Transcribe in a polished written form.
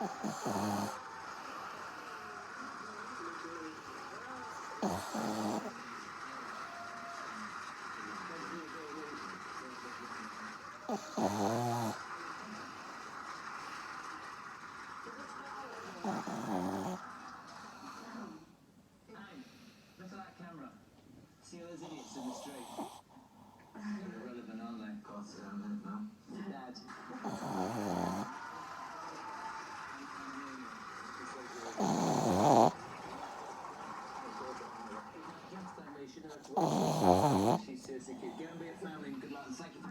Look at that camera. See all those idiots in the street? They're irrelevant, aren't they? God, sit down a minute now. Dad. She seriously could go and be a family and good luck and thank you.